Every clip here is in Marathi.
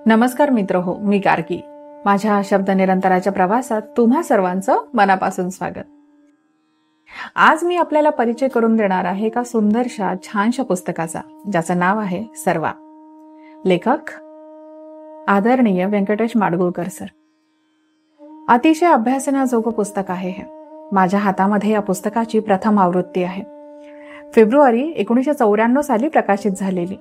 नमस्कार मित्र हो, मी गार्गी. माझ्या शब्द निरंतराच्या प्रवासात तुम्हा सर्वांचं मनापासून स्वागत. आज मी आपल्याला परिचय करून देणार आहे एका सुंदरशा छानशा पुस्तकाचा, ज्याचं नाव आहे सर्वा. लेखक आदरणीय व्यंकटेश माडगुळकर सर. अतिशय अभ्यासण्याजोगं पुस्तक आहे हे. माझ्या हातामध्ये या पुस्तकाची प्रथम आवृत्ती आहे. फेब्रुवारी 1994 साली प्रकाशित झालेली.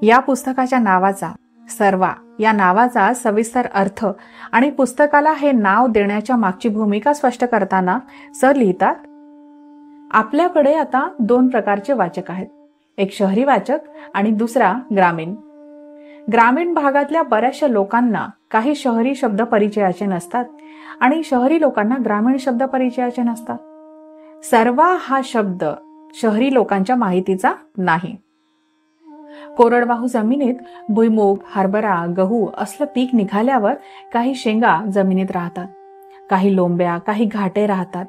या पुस्तकाच्या नावाचा, सर्वा या नावाचा सविस्तर अर्थ आणि पुस्तकाला हे नाव देण्याच्या मागची भूमिका स्पष्ट करताना सर लिहितात, आपल्याकडे आता दोन प्रकारचे वाचक आहेत. एक शहरी वाचक आणि दुसरा ग्रामीण. ग्रामीण भागातल्या बऱ्याचशा लोकांना काही शहरी शब्द परिचयाचे नसतात आणि शहरी लोकांना ग्रामीण शब्द परिचयाचे नसतात. सर्वा हा शब्द शहरी लोकांच्या माहितीचा नाही. कोरडवाहू जमिनीत भुईमूग, हरभरा, गहू असलं पीक निघाल्यावर काही शेंगा जमिनीत राहतात, काही लोंब्या, काही घाटे राहतात.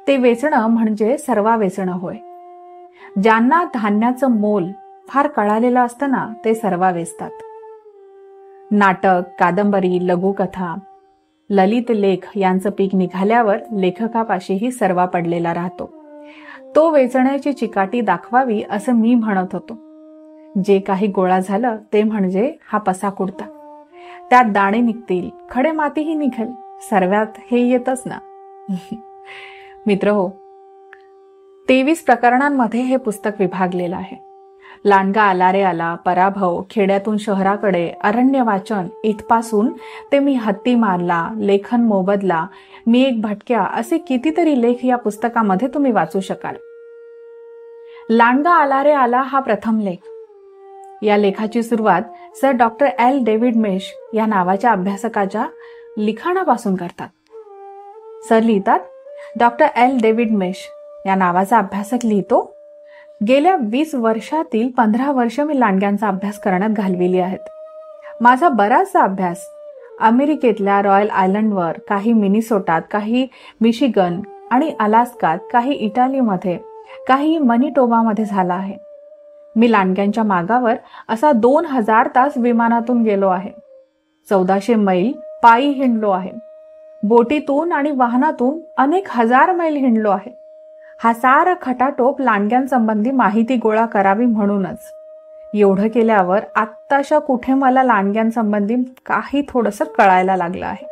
ते वेचणं म्हणजे सर्वा वेचणं होय. ज्यांना धान्याचं मोल फार कळालेलं असतं ना, ते सर्वा वेचतात. नाटक, कादंबरी, लघुकथा, ललित लेख यांचं पीक निघाल्यावर लेखकापाशीही सर्वा पडलेला राहतो. तो वेचण्याची चिकाटी दाखवावी असं मी म्हणत होतो. जे काही गोळा झालं ते म्हणजे हा पसा कुडता. त्यात दाणे निघतील, खडे मातीही निघेल. सर्व्यात हे येतच ना. मित्र हो, 23 प्रकरणांमध्ये हे पुस्तक विभागलेलं आहे. लांडगा आला रे आला, पराभव, खेड्यातून शहराकडे, अरण्य वाचन, इथपासून ते मी हत्ती मारला, लेखन मोबदला, मी एक भटक्या असे कितीतरी लेख या पुस्तकामध्ये तुम्ही वाचू शकाल. लांडगा आला रे आला हा प्रथम लेख. या लेखाची सुरुवात sir doctor L David mesh या नावाच्या अभ्यासकाच्या लिखाणापासून करतात. सर लिहितात, डॉक्टर एल डेव्हिड मेश या नावाचा अभ्यासक लिहितो, गेल्या 20 वर्षातील 15 वर्ष मी लांडग्यांचा अभ्यास करण्यात घालविली आहेत. माझा बराचसा अभ्यास अमेरिकेतल्या रॉयल आयलंडवर, काही मिनिसोटात, काही मिशिगन आणि अलास्कात, काही इटालीमध्ये, काही मनिटोबामध्ये झाला आहे. मी लांडग्यांच्या मागावर असा 2000 तास विमानातून गेलो आहे. 1400 मैल पायी हिंडलो आहे. बोटीतून आणि वाहनातून अनेक हजार मैल हिंडलो आहे. हा सारा खटाटोप लांडग्यांसंबंधी माहिती गोळा करावी म्हणूनच. एवढं केल्यावर आत्ताशा कुठे मला लांडग्यांसंबंधी काही थोडंसं कळायला लागलं आहे.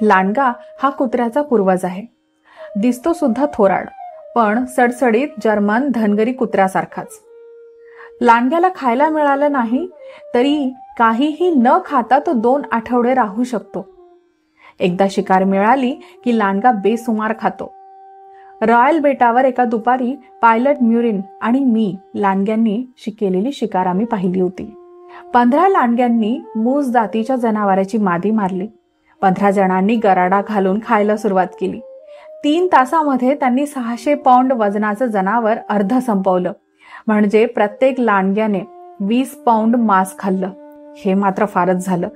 लांडगा हा कुत्र्याचा पूर्वज आहे. दिसतो सुद्धा थोराड, पण सडसडीत जर्मन धनगरी कुत्र्यासारखाच. लांडग्याला खायला मिळालं नाही तरी काहीही न खाता तो 2 आठवडे राहू शकतो. एकदा शिकार मिळाली की लांडगा बेसुमार खातो. रॉयल बेटावर एका दुपारी पायलट म्युरिन आणि मी लांडग्यांनी केलेली शिकार आम्ही पाहिली होती. 15 लांडग्यांनी मूस जातीच्या जनावराची मादी मारली. 15 जणांनी गराडा घालून खायला सुरुवात केली. 3 तासामध्ये त्यांनी 600 पाऊंड वजनाचं जनावर अर्ध संपवलं. म्हणजे प्रत्येक लांडग्याने 20 पाऊंड मांस खाल्लं. हे मात्र फारच झालं,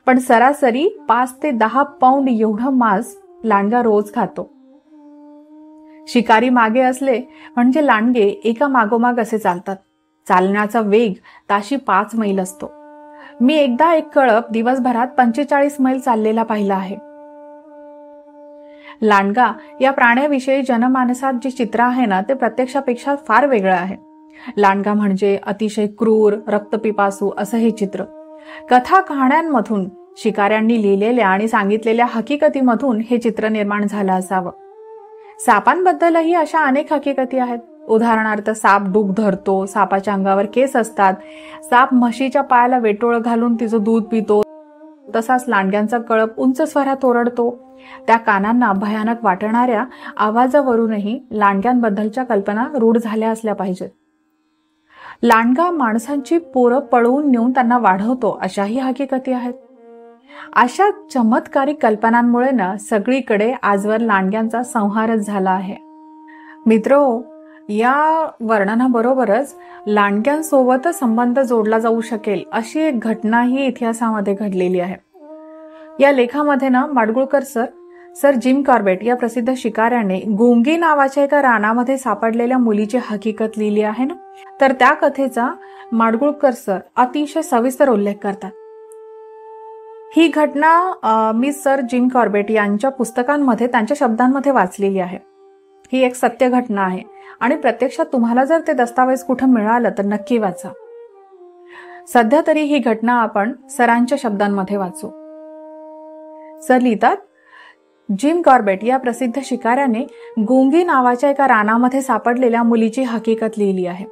पण सरासरी 5 ते 10 पाऊंड एवढं मांस लांडगा रोज खातो. शिकारी मागे असले म्हणजे लांडगे एका मागोमाग असे चालतात. चालण्याचा वेग ताशी 5 मैल असतो. मी एकदा एक कळप दिवसभरात 45 मैल चाललेला पाहिला आहे. लांडगा या प्राण्याविषयी जनमानसात जे चित्र आहे ना, ते प्रत्यक्षापेक्षा फार वेगळं आहे. लांडगा म्हणजे अतिशय क्रूर, रक्तपिपासू असं हे चित्र. कथा कहाण्यांमधून, शिकाऱ्यांनी लिहिलेल्या आणि सांगितलेल्या हकीकतीमधून हे चित्र निर्माण झालं असावं. सापांबद्दलही अशा अनेक हकीकती आहेत. उदाहरणार्थ, साप दूध धरतो, सापाच्या अंगावर केस असतात, साप म्हशीच्या पायाला वेटोळ घालून तिचं दूध पितो. तसाच लांडग्यांचा कळप उंच स्वरात ओरडतो. त्या कानांना भयानक वाटणाऱ्या आवाजावरूनही लांडग्यांबद्दलच्या कल्पना रूढ झाल्या असल्या पाहिजेत. लांडगा माणसांची पोरं पळवून नेऊन त्यांना वाढवतो, अशाही हकीकती आहेत. अशा चमत्कारिक कल्पनांमुळे ना सगळीकडे आजवर लांडग्यांचा संहारच झाला आहे. मित्रो, या वर्णनाबरोबरच लांडग्यांसोबतच संबंध जोडला जाऊ शकेल अशी एक घटनाही इतिहासामध्ये घडलेली आहे. या लेखामध्ये ना माडगुळकर सर जिम कॉर्बेट या प्रसिद्ध शिकाऱ्याने गुंगी नावाच्या एका रानामध्ये सापडलेल्या मुलीची हकीकत लिहिली आहे ना, तर त्या कथेचा माडगुळकर सर अतिशय सविस्तर उल्लेख करतात. ही घटना मी सर जिम कॉर्बेट यांच्या पुस्तकांमध्ये त्यांच्या शब्दांमध्ये वाचलेली आहे. ही एक सत्य घटना आहे आणि प्रत्यक्षात तुम्हाला जर ते दस्तावेज कुठं मिळालं तर नक्की वाचा. सध्या तरी ही घटना आपण सरांच्या शब्दांमध्ये वाचू. सर लिहितात, जिम कॉर्बेट या प्रसिद्ध शिकाऱ्याने गुंगी नावाच्या एका रानामध्ये सापडलेल्या मुलीची हकीकत लिहिली आहे.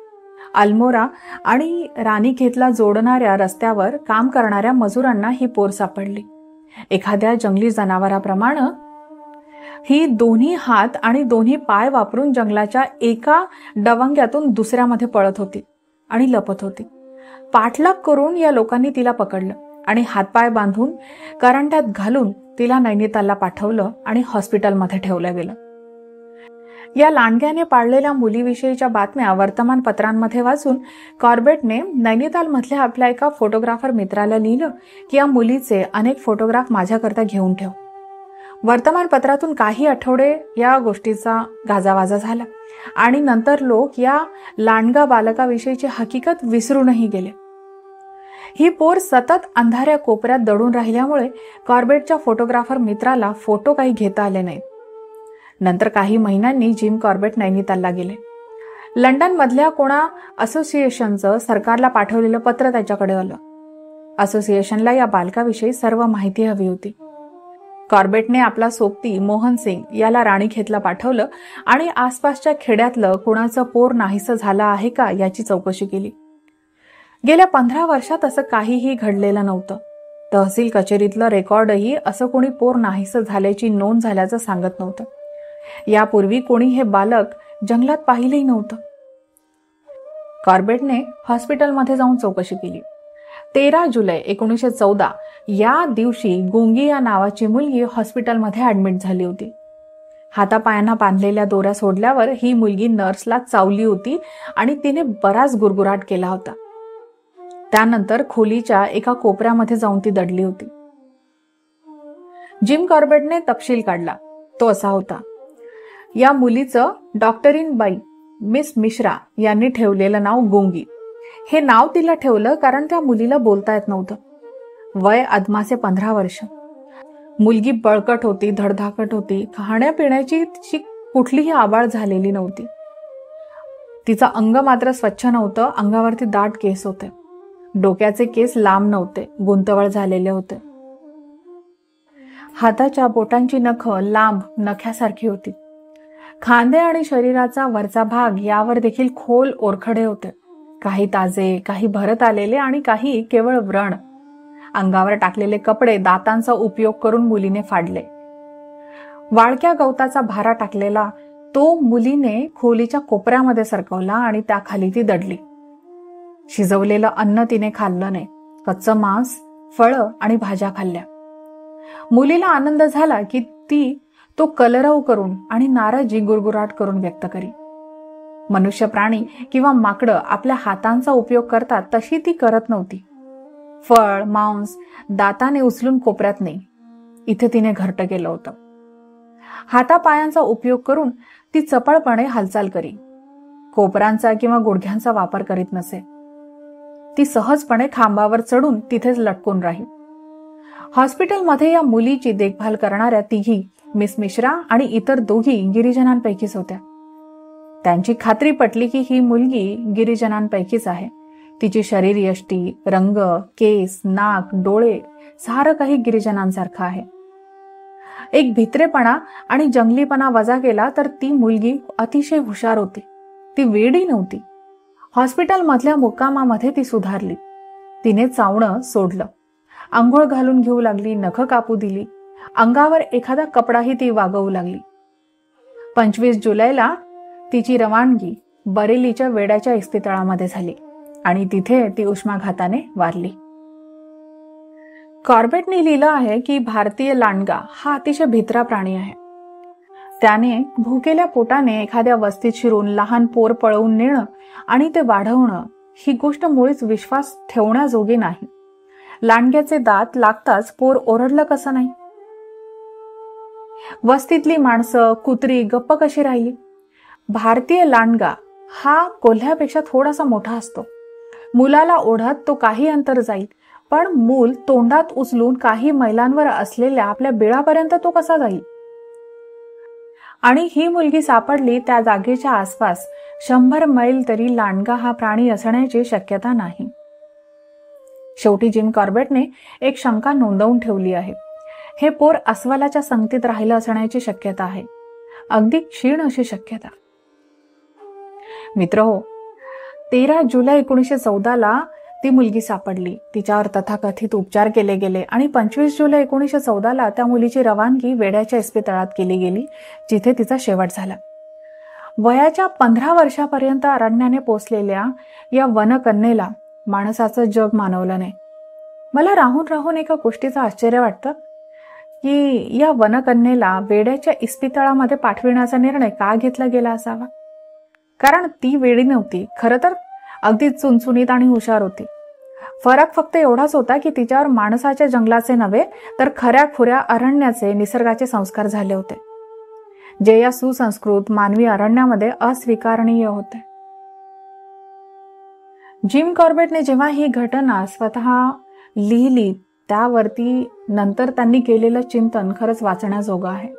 अल्मोरा आणि रानीखेतला जोडणाऱ्या रस्त्यावर काम करणाऱ्या मजुरांना ही पोर सापडली. एखाद्या जंगली जनावराप्रमाणे ही दोन्ही हात आणि दोन्ही पाय वापरून जंगलाच्या एका डवंग्यातून दुसऱ्यामध्ये पळत होती आणि लपत होती. पाठलाग करून या लोकांनी तिला पकडलं आणि हातपाय बांधून करंट्यात घालून तिला नैनितालला पाठवलं आणि हॉस्पिटलमध्ये ठेवलं गेलं. या लांडग्याने पाळलेल्या मुलीविषयीच्या बातम्या वर्तमानपत्रांमध्ये वाचून कॉर्बेटने नैनितालमधल्या आपल्या एका फोटोग्राफर मित्राला लिहिलं की या मुलीचे अनेक फोटोग्राफ माझ्याकरता घेऊन ठेव. वर्तमानपत्रातून काही आठवडे या गोष्टीचा गाजावाजा झाला आणि नंतर लोक या लांडगा बालकाविषयीची हकीकत विसरूनही गेले. ही पोर सतत अंधाऱ्या कोपऱ्यात दडून राहिल्यामुळे कॉर्बेटच्या फोटोग्राफर मित्राला फोटो काही घेता आले नाहीत. नंतर काही महिन्यांनी जिम कॉर्बेट नैनितालला गेले. लंडन मधल्या कोणा असोसिएशनचं सरकारला पाठवलेलं पत्र त्याच्याकडे आलं. असोसिएशनला या बालकाविषयी सर्व माहिती हवी होती. कॉर्बेटने आपला सोबती मोहन सिंग याला राणीखेतला पाठवलं आणि आसपासच्या खेड्यातलं कोणाचं पोर नाहीसं झालं आहे का याची चौकशी केली. गेल्या 15 वर्षात असं काहीही घडलेलं नव्हतं. तहसील कचेरीतलं रेकॉर्डही असं कोणी पोर नाहीसं झाल्याची नोंद झाल्याचं सांगत नव्हतं. यापूर्वी कोणी हे बालक जंगलात पाहिलंही नव्हतं. कॉर्बेटने हॉस्पिटलमध्ये जाऊन चौकशी केली. 13 जुलै 1914 या दिवशी गुंगी या नावाची मुलगी हॉस्पिटलमध्ये ऍडमिट झाली होती. हातापायांना बांधलेल्या दोऱ्या सोडल्यावर ही मुलगी नर्सला चावली होती आणि तिने बराच गुरगुराट केला होता. त्यानंतर खोलीच्या एका कोपऱ्यामध्ये जाऊन ती दडली होती. जिम कॉर्बेटने तपशील काढला. तो असा होता, या मुलीचं डॉक्टरीन बाई मिस मिश्रा यांनी ठेवलेलं नाव गुंगी. हे नाव तिला ठेवलं कारण त्या मुलीला बोलता येत नव्हतं. वय अदमासे 15 वर्ष. मुलगी बळकट होती, धडधाकट होती. खाण्यापिण्याची तिची कुठलीही आबाळ झालेली नव्हती. तिचं अंग मात्र स्वच्छ नव्हतं. अंगावरती दाट केस होते. डोक्याचे केस लांब नव्हते, गुंतवळ झालेले होते. हाताच्या बोटांची नखं लांब नख्यासारखी होती. खांदे आणि शरीराचा वरचा भाग यावर देखील खोल ओरखडे होते. काही ताजे, काही भरत आलेले आणि काही केवळ व्रण. अंगावर टाकलेले कपडे दातांचा उपयोग करून मुलीने फाडले. वाळक्या गवताचा भारा टाकलेला तो मुलीने खोलीच्या कोपऱ्यामध्ये सरकवला आणि त्याखाली ती दडली. शिजवलेलं अन्न तिने खाल्लं नाही. कच्चं मांस, फळं आणि भाज्या खाल्ल्या. मुलीला आनंद झाला की ती तो कलरव करून आणि नाराजी गुरगुराट करून व्यक्त करी. मनुष्य प्राणी किंवा माकडं आपल्या हातांचा उपयोग करतात तशी ती करत नव्हती. फळ, मांस दाताने उचलून कोपऱ्यात नाही. इथे तिने घरटं केलं होतं. हातापायांचा उपयोग करून ती चपळपणे हालचाल करी. कोपरांचा किंवा गुडघ्यांचा वापर करीत नसे. ती सहजपणे खांबावर चढून तिथेच लटकून राही. हॉस्पिटलमध्ये या मुलीची देखभाल करणाऱ्या तिघी मिस मिश्रा आणि इतर दोघी गिरिजनांपैकीच होत्या. त्यांची खात्री पटली की ही मुलगी गिरिजनांपैकीच आहे. तिची शरीर यष्टी, रंग, केस, नाक, डोळे सारं काही गिरिजनांसारखं आहे. एक भित्रेपणा आणि जंगलीपणा वजा केला तर ती मुलगी अतिशय हुशार होती. ती वेडी नव्हती. हॉस्पिटलमधल्या मुक्कामामध्ये ती सुधारली. तिने चावणं सोडलं. आंघोळ घालून घेऊ लागली, नखं कापू दिली. अंगावर एखादा कपडाही ती वागवू लागली. 25 जुलैला तिची रवानगी बरेलीच्या वेड्याच्या इस्पितळामध्ये झाली आणि तिथे ती उष्माघाताने वारली. कॉर्बेटने लिहिलं आहे की भारतीय लांडगा हा अतिशय भित्रा प्राणी आहे. त्याने भुकेल्या पोटाने एखाद्या वस्तीत शिरून लहान पोर पळवून नेणं आणि ते वाढवणं ही गोष्ट मुळीच विश्वास ठेवण्याजोगी नाही. लांडग्याचे दात लागताच पोर ओरडलं कसं नाही? वस्तीतली माणसं, कुत्री गप्प कशी राहिली? भारतीय लांडगा हा कोल्ह्यापेक्षा थोडासा मोठा असतो. मुलाला ओढत तो काही अंतर जाईल, पण मूल तोंडात उचलून काही मैलांवर असलेल्या आपल्या बिळापर्यंत तो कसा जाईल? आणि ही मुलगी सापडली त्या जागेच्या आसपास 100 मैल तरी लांडगा हा प्राणी असण्याची शक्यता नाही. शेवटी जिम कॉर्बेटने एक शंका नोंदवून ठेवली आहे. हे पोर अस्वलाच्या संगतीत राहिलं असण्याची शक्यता आहे, अगदी क्षीण अशी शक्यता. मित्रहो, 13 जुलै 1914 ती मुलगी सापडली. तिच्यावर तथाकथित उपचार केले गेले आणि 25 जुलै 1914 त्या मुलीची रवानगी वेड्याच्या इस्पितळात केली गेली, जिथे तिचा शेवट झाला. वयाच्या 15 वर्षापर्यंत अरण्याने पोचलेल्या या वनकन्येला माणसाचं जग मानवलं नाही. मला राहून राहून एका गोष्टीचं आश्चर्य वाटतं की या वनकन्येला वेड्याच्या इस्पितळामध्ये पाठविण्याचा निर्णय का घेतला गेला असावा. कारण ती वेडी नव्हती, खरं तर अगदी चुणचुणीत आणि हुशार होती. फरक फक्त एवढाच होता की तिच्यावर माणसाच्या जंगलाचे नव्हे तर खऱ्या खुऱ्या अरण्याचे निसर्गाचे संस्कार झाले होते, जे या सुसंस्कृत मानवी अरण्यामध्ये अस्वीकारनीय होते. जिम कॉर्बेटने जेव्हा ही घटना स्वतः लिहिली, त्यावरती नंतर त्यांनी केलेलं चिंतन खरंच वाचण्याजोगं आहे.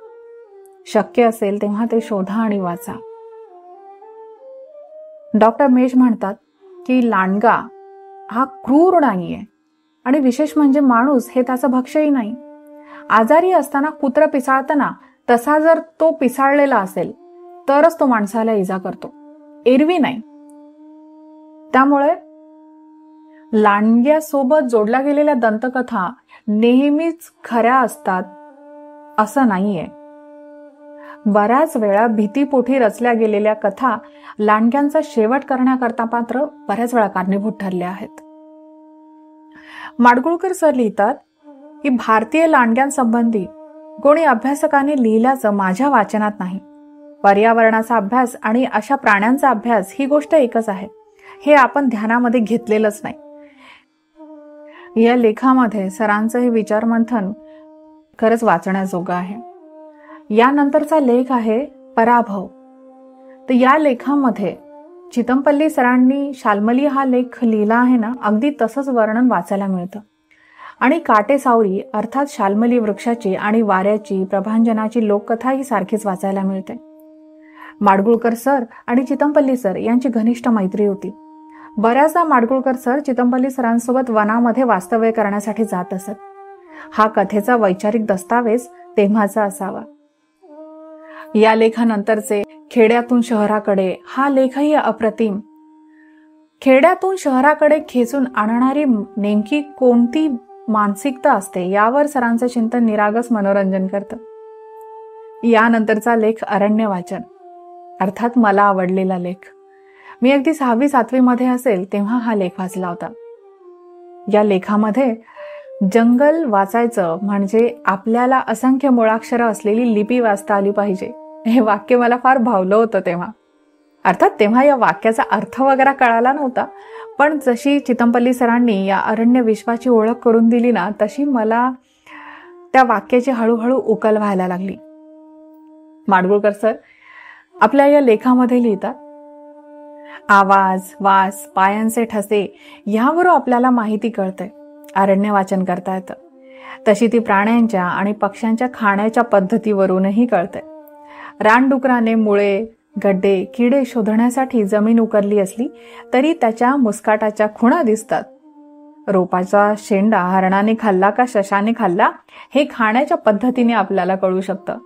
शक्य असेल तेव्हा ते शोधा आणि वाचा. डॉक्टर मेश म्हणतात की लांडगा हा क्रूर नाहीये आणि विशेष म्हणजे माणूस हे त्याचं भक्ष्यही नाही. आजारी असताना कुत्र पिसाळताना तसा जर तो पिसाळलेला असेल तरच तो माणसाला इजा करतो, एरवी नाही. त्यामुळे लांडग्यासोबत जोडल्या गेलेल्या दंतकथा नेहमीच खऱ्या असतात असं नाहीये. बऱ्याच वेळा भीतीपोटी रचल्या गेलेल्या कथा लांडग्यांचा शेवट करण्याकरता मात्र बऱ्याच वेळा कारणीभूत ठरल्या आहेत. माडगुळकर सर लिहितात की भारतीय लांडग्यांसंबंधी कोणी अभ्यासकाने लिहिल्याचं माझ्या वाचनात नाही. पर्यावरणाचा अभ्यास आणि अशा प्राण्यांचा अभ्यास ही गोष्ट एकच आहे, हे आपण ध्यानामध्ये घेतलेलंच नाही. या लेखामध्ये सरांचं हे विचारमंथन खरंच वाचण्याजोगं आहे. यानंतरचा लेख आहे पराभव. तर या लेखामध्ये चितमपल्ली सरांनी शाल्मली हा लेख लिहिला आहे ना, अगदी तसंच वर्णन वाचायला मिळतं. आणि काटेसावरी अर्थात शाल्मली वृक्षाची आणि वाऱ्याची प्रभांजनाची लोककथा ही सारखीच वाचायला मिळते. माडगुळकर सर आणि चितमपल्ली सर यांची घनिष्ठ मैत्री होती. बऱ्याचदा माडगुळकर सर चितमपल्ली सरांसोबत वनामध्ये वास्तव्य करण्यासाठी जात असत. हा कथेचा वैचारिक दस्तावेज तेव्हाचा असावा. या लेखानंतरचे खेड्यातून शहराकडे हा लेखही अप्रतिम. खेड्यातून शहराकडे खेचून आणणारी नेमकी कोणती मानसिकता असते यावर सरांचं चिंतन निरागस मनोरंजन करतं. यानंतरचा लेख अरण्य वाचन, अर्थात मला आवडलेला लेख. मी अगदी 6वी-7वी मध्ये असेल तेव्हा हा लेख वाचला होता. या लेखामध्ये जंगल वाचायचं म्हणजे आपल्याला असंख्य मुळाक्षरं असलेली लिपी वाचता आली पाहिजे, हे वाक्य मला फार भावलं होतं तेव्हा. अर्थात तेव्हा या वाक्याचा अर्थ वगैरे कळाला नव्हता, पण जशी चितमपल्ली सरांनी या अरण्य विश्वाची ओळख करून दिली ना, तशी मला त्या वाक्याची हळूहळू उकल व्हायला लागली. माडगुळकर सर आपल्या या लेखामध्ये लिहितात, आवाज, वास, पायांचे ठसे यावरून आपल्याला माहिती कळते, अरण्य वाचन करता येतं. तशी ती प्राण्यांच्या आणि पक्ष्यांच्या खाण्याच्या पद्धतीवरूनही कळते. रानडुकराने मुळे, गड्डे, किडे शोधण्यासाठी जमीन उकरली असली तरी त्याच्या मुस्काटाच्या खुणा दिसतात. रोपाचा शेंडा हरणाने खाल्ला का शशाने खाल्ला हे खाण्याच्या पद्धतीने आपल्याला कळू शकतं.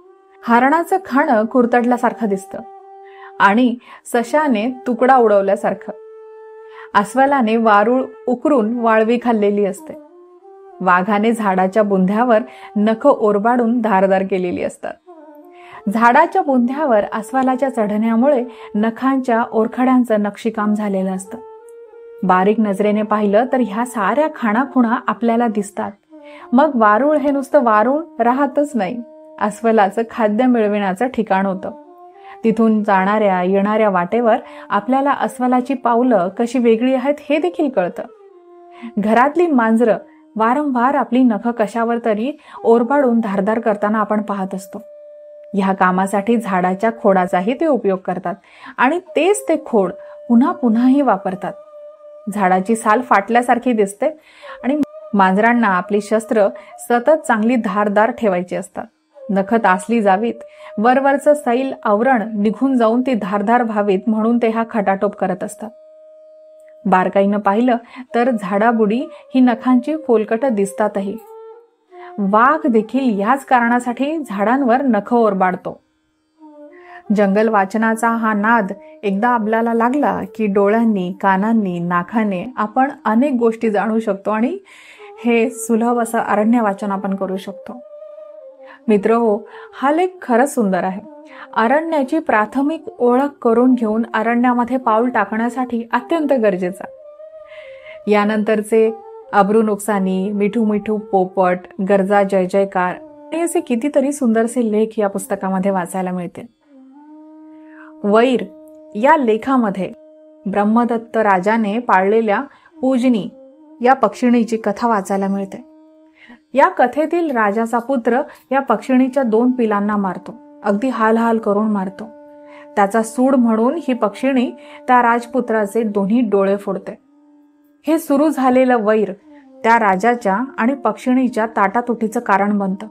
हरणाचं खाणं कुरतडल्यासारखं दिसतं आणि सशाने तुकडा उडवल्यासारखं. अस्वलाने वारूळ उकरून वाळवी खाल्लेली असते. वाघाने झाडाच्या बुंध्यावर नख ओरबाडून धारदार केलेली असतात. झाडाच्या बुंध्यावर अस्वलाच्या चढण्यामुळे नखांच्या ओरखड्यांचं नक्षीकाम झालेलं असतं. बारीक नजरेने पाहिलं तर ह्या साऱ्या खाणाखुणा आपल्याला दिसतात. मग वारूळ हे नुसतं वारूळ राहतच नाही, अस्वलाचं खाद्य मिळविण्याचं ठिकाण होतं. तिथून जाणाऱ्या येणाऱ्या वाटेवर आपल्याला अस्वलाची पावलं कशी वेगळी आहेत हे देखील कळतं. घरातली मांजरं वारंवार आपली नखं कशावर तरी ओरबाडून धारदार करताना आपण पाहत असतो. ह्या कामासाठी झाडाच्या खोडाचाही ते उपयोग करतात आणि तेच ते खोड पुन्हा पुन्हाही वापरतात. झाडाची साल फाटल्यासारखी दिसते आणि मांजरांना आपली शस्त्र सतत चांगली धारदार ठेवायची असतात. नखं तासली जावीत, वरवरचं सैल आवरण निघून जाऊन ती धारधार व्हावीत म्हणून ते हा खटाटोप करत असतात. बारकाईनं पाहिलं तर झाडाबुडी ही नखांची फोलकट दिसतातही. वाघ देखील याच कारणासाठी झाडांवर नखं ओरबाडतो. जंगल वाचनाचा हा नाद एकदा आपल्याला लागला की डोळ्यांनी, कानांनी, नाकाने आपण अनेक गोष्टी जाणू शकतो आणि हे सुलभ असं अरण्य वाचन आपण करू शकतो. मित्रहो, हा लेख खरंच सुंदर आहे. अरण्याची प्राथमिक ओळख करून घेऊन अरण्यामध्ये पाऊल टाकण्यासाठी अत्यंत गरजेचा. यानंतरचे अब्रू नुकसानी, मिठू मिठू पोपट, गरजा जय जयकार आणि असे कितीतरी सुंदरसे लेख या पुस्तकामध्ये वाचायला मिळतील. वैर या लेखामध्ये ब्रह्मदत्त राजाने पाळलेल्या पूजनी या पक्षिणीची कथा वाचायला मिळते. या कथेतील राजाचा पुत्र या पक्षिणीच्या 2 पिलांना मारतो, अगदी हाल हाल करून मारतो. त्याचा सूड म्हणून ही पक्षिणी त्या राजपुत्राचे दोन्ही डोळे फोडते. हे सुरू झालेलं वैर त्या राजाच्या आणि पक्षिणीच्या ताटातुटीचं कारण बनतं.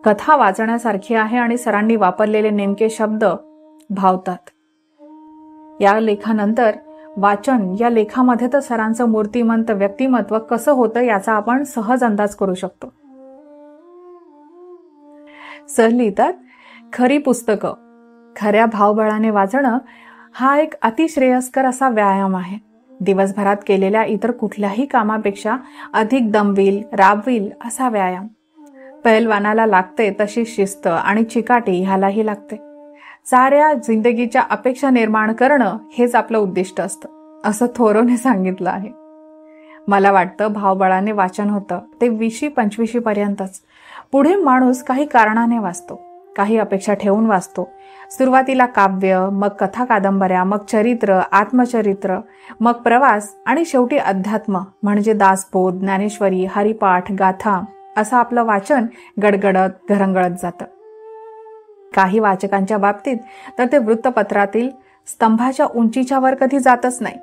कथा वाचण्यासारखी आहे आणि सरांनी वापरलेले नेमके शब्द भावतात. या लेखानंतर वाचन या लेखामध्ये तर सरांचं मूर्तिमंत व्यक्तिमत्व कसं होतं याचा आपण सहज अंदाज करू शकतो. सर लिहितात, खरी पुस्तकं खऱ्या भावबळाने वाचणं हा एक अतिश्रेयस्कर असा व्यायाम आहे. दिवसभरात केलेल्या इतर कुठल्याही कामापेक्षा अधिक दमवील, राबवील असा व्यायाम. पहिलवानाला लागते तशी शिस्त आणि चिकाटी ह्यालाही लागते. साऱ्या जिंदगीच्या अपेक्षा निर्माण करणं हेच आपलं उद्दिष्ट असतं, असं थोरोने सांगितलं आहे. मला वाटतं भावबळाने वाचन होतं ते 20शी-25शी पर्यंतच. पुढे माणूस काही कारणाने वाचतो, काही अपेक्षा ठेवून वाचतो. सुरुवातीला काव्य, मग कथा कादंबऱ्या, मग चरित्र, आत्मचरित्र, मग प्रवास आणि शेवटी अध्यात्म म्हणजे दासबोध, ज्ञानेश्वरी, हरिपाठ, गाथा असं आपलं वाचन गडगडत घरंगळत जातं. काही वाचकांच्या बाबतीत तर ते वृत्तपत्रातील स्तंभाच्या उंचीच्या वर कधी जातच नाही.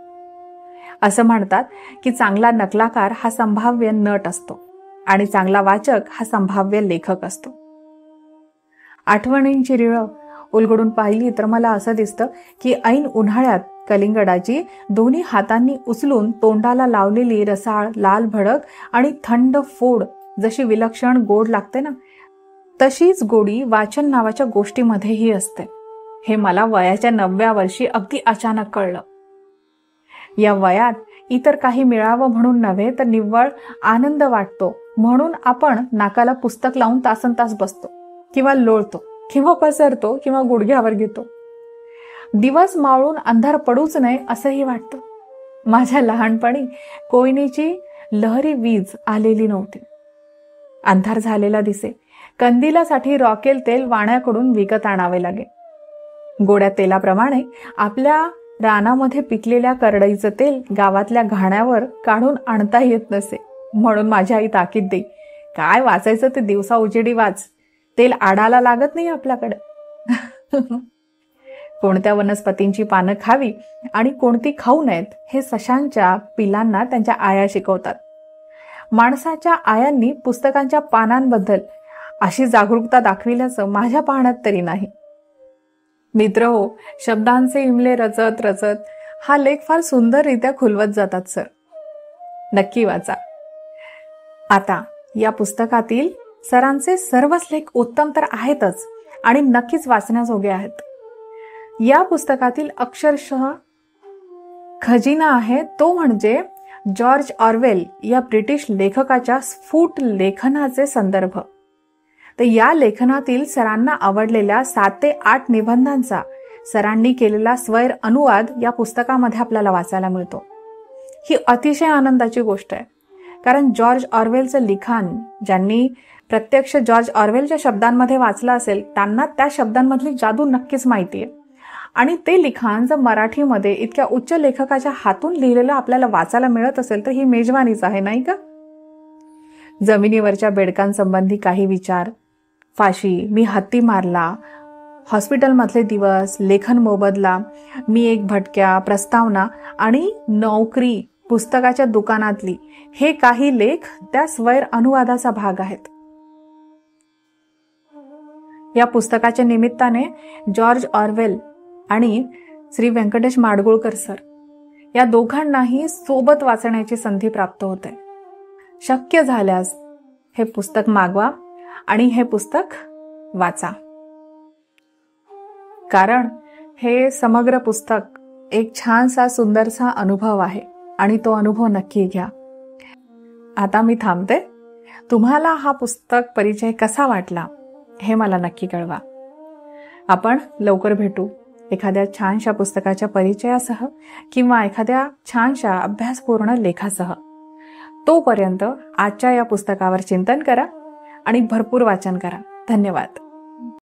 असं म्हणतात की चांगला नकलाकार हा संभाव्य नट असतो आणि चांगला वाचक हा संभाव्य लेखक असतो. आठवणींची रिळं उलगडून पाहिली तर मला असं दिसतं की ऐन उन्हाळ्यात कलिंगडाची दोन्ही हातांनी उचलून तोंडाला लावलेली रसाळ लाल भडक आणि थंड फोड जशी विलक्षण गोड लागते ना, तशीच गोडी वाचन नावाच्या गोष्टीमध्येही असते. हे मला वयाच्या 9व्या वर्षी अगदी अचानक कळलं. या वयात इतर काही मिळावं म्हणून नव्हे तर निव्वळ आनंद वाटतो म्हणून आपण नाकाला पुस्तक लावून तासनतास बसतो किंवा लोळतो किंवा पसरतो किंवा गुडघ्यावर घेतो. दिवस मावळून अंधार पडूच नये असंही वाटतं. माझ्या लहानपणी कोयनेची लहरी वीज आलेली नव्हती. अंधार झालेला दिसे. कंदिलासाठी रॉकेल तेल वाण्याकडून विकत आणावे लागे. गोड्या तेलाप्रमाणे आपल्या रानामध्ये पिकलेल्या करडईचं तेल गावातल्या घाण्यावर काढून आणता येत नसे म्हणून माझी आई ताकीद देई, काय वाचायचं ते दिवसा उजेडी वाच, तेल आडाला लागत नाही आपल्याकडे. कोणत्या वनस्पतींची पानं खावी आणि कोणती खाऊ नयेत हे सशांच्या पिलांना त्यांच्या आया शिकवतात. माणसाच्या आयांनी पुस्तकांच्या पानांबद्दल अशी जागरूकता दाखविल्याचं माझ्या पाहण्यात तरी नाही. मित्र हो, शब्दांचे इमले रचत रचत हा लेख फार सुंदररित्या खुलवत जातात सर. नक्की वाचा. आता या पुस्तकातील सरांचे सर्वच लेख उत्तम तर आहेतच आणि नक्कीच वाचण्याजोगे आहेत. या पुस्तकातील अक्षरशः खजिना आहे तो म्हणजे जॉर्ज ऑरवेल या ब्रिटिश लेखकाच्या स्फुट लेखनाचे संदर्भ. तर या लेखनातील सरांना आवडलेल्या 7 ते 8 निबंधांचा सरांनी केलेला स्वैर अनुवाद या पुस्तकामध्ये आपल्याला वाचायला मिळतो. ही अतिशय आनंदाची गोष्ट आहे, कारण जॉर्ज ऑरवेलचं लिखाण ज्यांनी प्रत्यक्ष जॉर्ज ऑरवेलच्या शब्दांमध्ये वाचलं असेल त्यांना त्या शब्दांमधली जादू नक्कीच माहिती आहे. आणि ते लिखाण जर मराठीमध्ये इतक्या उच्च लेखकाच्या हातून लिहिलेलं आपल्याला वाचायला मिळत असेल तर ही मेजवानीच आहे, नाही का? जमिनीवरच्या बेडकांसंबंधी काही विचार, फाशी, मी हत्ती मारला, हॉस्पिटलमधले दिवस, लेखन मोबदला, मी एक भटक्या, प्रस्तावना आणि नोकरी पुस्तकाच्या दुकानातली हे काही लेख त्या स्वैर अनुवादाचा भाग आहेत. या पुस्तकाच्या निमित्ताने जॉर्ज ऑरवेल आणि श्री व्यंकटेश माडगुळकर सर या दोघांनाही सोबत वाचण्याची संधी प्राप्त होते. शक्य झाल्यास हे पुस्तक मागवा आणि हे पुस्तक वाचा, कारण हे समग्र पुस्तक एक छानसा सुंदरसा अनुभव आहे आणि तो अनुभव नक्की घ्या. आता मी थांबते. तुम्हाला हा पुस्तक परिचय कसा वाटला हे मला नक्की कळवा. आपण लवकर भेटू एखाद्या छानशा पुस्तकाच्या परिचयासह किंवा एखाद्या छानशा अभ्यासपूर्ण लेखासह. तोपर्यंत आजच्या या पुस्तकावर चिंतन करा आणि भरपूर वाचन करा. धन्यवाद.